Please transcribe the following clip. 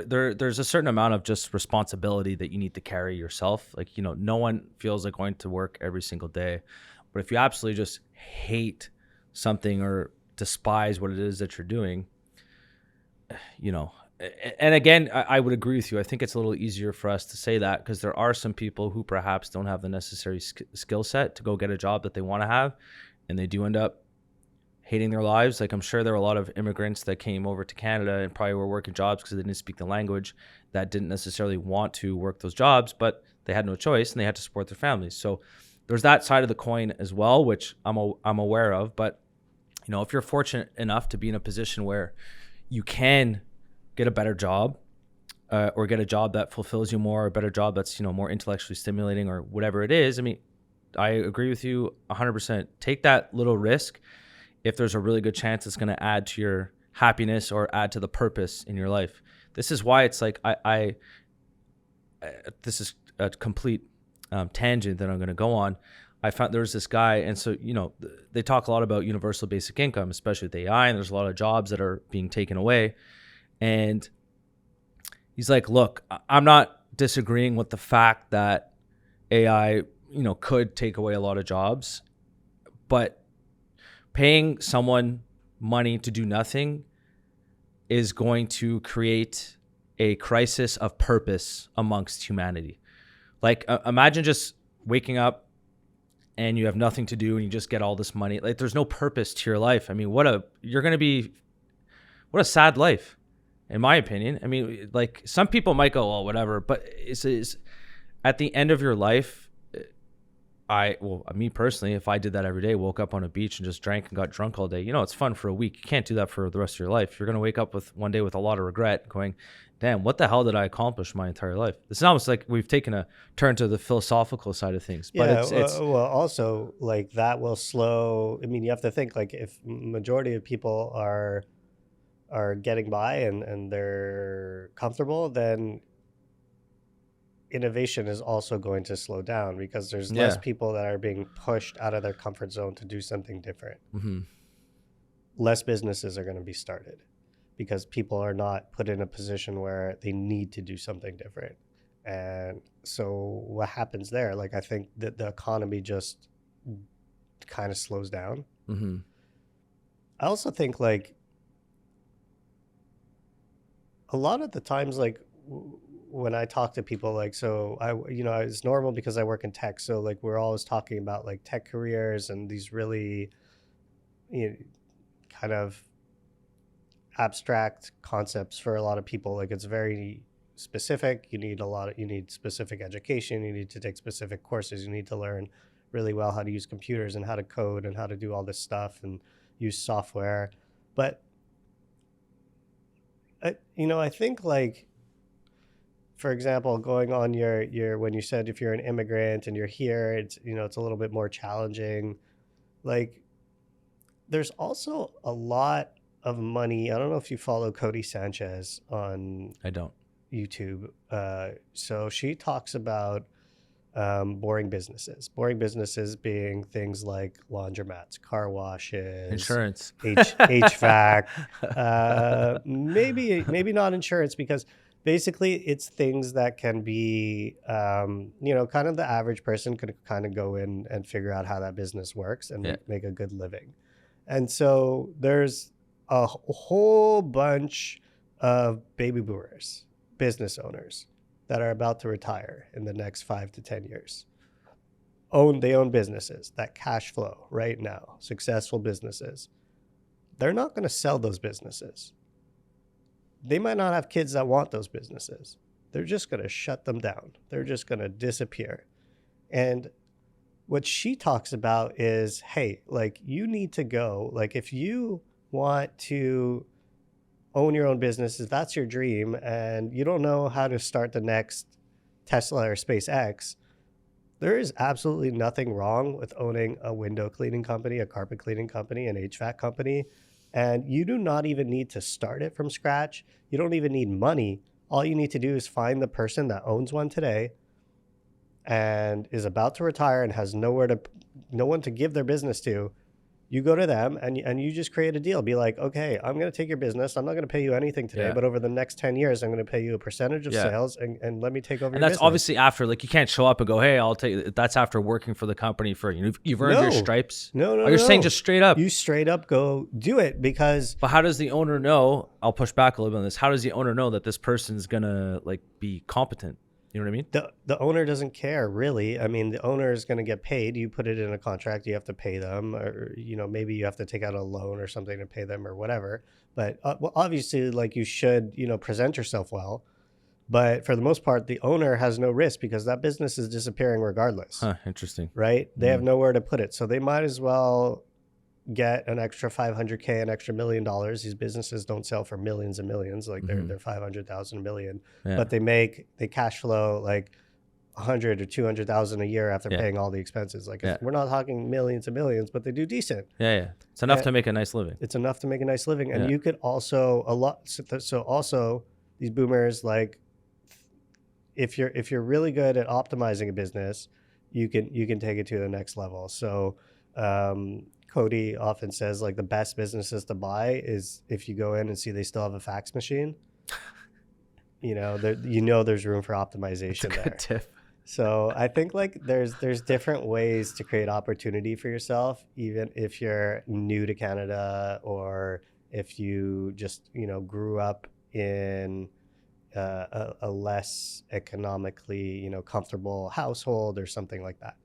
there's a certain amount of just responsibility that you need to carry yourself. Like, no one feels like going to work every single day. But if you absolutely just hate something or despise what it is that you're doing, and again, I would agree with you. I think it's a little easier for us to say that because there are some people who perhaps don't have the necessary skill set to go get a job that they want to have, and they do end up hating their lives. Like, I'm sure there are a lot of immigrants that came over to Canada and probably were working jobs because they didn't speak the language, that didn't necessarily want to work those jobs, but they had no choice and they had to support their families. So there's that side of the coin as well, which I'm aware of. But if you're fortunate enough to be in a position where you can get a better job, or get a job that fulfills you more, a better job that's more intellectually stimulating, or whatever it is, I mean, I agree with you 100%. Take that little risk if there's a really good chance it's going to add to your happiness or add to the purpose in your life. This is why it's like this is a complete tangent that I'm going to go on. I found there was this guy, and so they talk a lot about universal basic income, especially with AI, and there's a lot of jobs that are being taken away. And he's like, look, I'm not disagreeing with the fact that AI, could take away a lot of jobs, but paying someone money to do nothing is going to create a crisis of purpose amongst humanity. Like, imagine just waking up and you have nothing to do and you just get all this money. Like, there's no purpose to your life. I mean, what a sad life, in my opinion. I mean, like, some people might go, oh, whatever, but it's at the end of your life, me personally, if I did that every day, woke up on a beach and just drank and got drunk all day, it's fun for a week. You can't do that for the rest of your life. You're going to wake up one day with a lot of regret, going, damn, what the hell did I accomplish my entire life? It's almost like we've taken a turn to the philosophical side of things. But it's also, like, that will slow. I mean, you have to think, like, if majority of people are getting by and they're comfortable, then innovation is also going to slow down because there's less people that are being pushed out of their comfort zone to do something different. Mm-hmm. Less businesses are going to be started because people are not put in a position where they need to do something different. And so what happens there? Like, I think that the economy just kind of slows down. Mm-hmm. I also think, like, a lot of the times, like, when I talk to people, like, so it's normal because I work in tech. So, like, we're always talking about, like, tech careers and these really, kind of abstract concepts for a lot of people. Like, it's very specific. You need specific education. You need to take specific courses. You need to learn really well how to use computers and how to code and how to do all this stuff and use software. But, I think, like, for example, going on your when you said if you're an immigrant and you're here, it's it's a little bit more challenging. Like, there's also a lot of money. I don't know if you follow Cody Sanchez on I don't. YouTube. So she talks about boring businesses being things like laundromats, car washes, insurance, HVAC, maybe not insurance, because basically it's things that can be, kind of the average person could kind of go in and figure out how that business works and make a good living. And so there's a whole bunch of baby boomers, business owners that are about to retire in the next 5 to 10 years. They own businesses that cash flow right now, successful businesses. They're not going to sell those businesses. They might not have kids that want those businesses. They're just going to shut them down. They're just going to disappear. And what she talks about is, hey, like, you need to go, like, if you want to own your own business, if that's your dream and you don't know how to start the next Tesla or SpaceX, there is absolutely nothing wrong with owning a window cleaning company, a carpet cleaning company, an HVAC company. And you do not even need to start it from scratch. You don't even need money. All you need to do is find the person that owns one today and is about to retire and has no one to give their business to, You go to them and you just create a deal. Be like, okay, I'm going to take your business. I'm not going to pay you anything today, but over the next 10 years, I'm going to pay you a percentage of sales and let me take over and your that's business. obviously after, like, you can't show up and go, hey, I'll take, that's after working for the company for, you've earned your stripes. No, you're saying just straight up. You straight up go do it because. But how does the owner know? I'll push back a little bit on this. How does the owner know that this person's going to like be competent? You know what I mean? The owner doesn't care, really. I mean, the owner is going to get paid. You put it in a contract, you have to pay them, or, maybe you have to take out a loan or something to pay them or whatever. But well, obviously, like, you should, present yourself well. But for the most part, the owner has no risk because that business is disappearing regardless. Interesting. Right? They have nowhere to put it. So they might as well get an extra $500K, an extra $1 million. These businesses don't sell for millions and millions, like they're 500,000, $1 million, but they cash flow like 100 or 200,000 a year after paying all the expenses. Like, we're not talking millions and millions, but they do decent. It's enough to make a nice living. It's enough to make a nice living. And you could also so also these boomers, like, if you're really good at optimizing a business, you can take it to the next level. So Cody often says, like, the best businesses to buy is if you go in and see they still have a fax machine. There's room for optimization. That's a good tip. So I think, like, there's different ways to create opportunity for yourself, even if you're new to Canada or if you just grew up in a less economically comfortable household or something like that.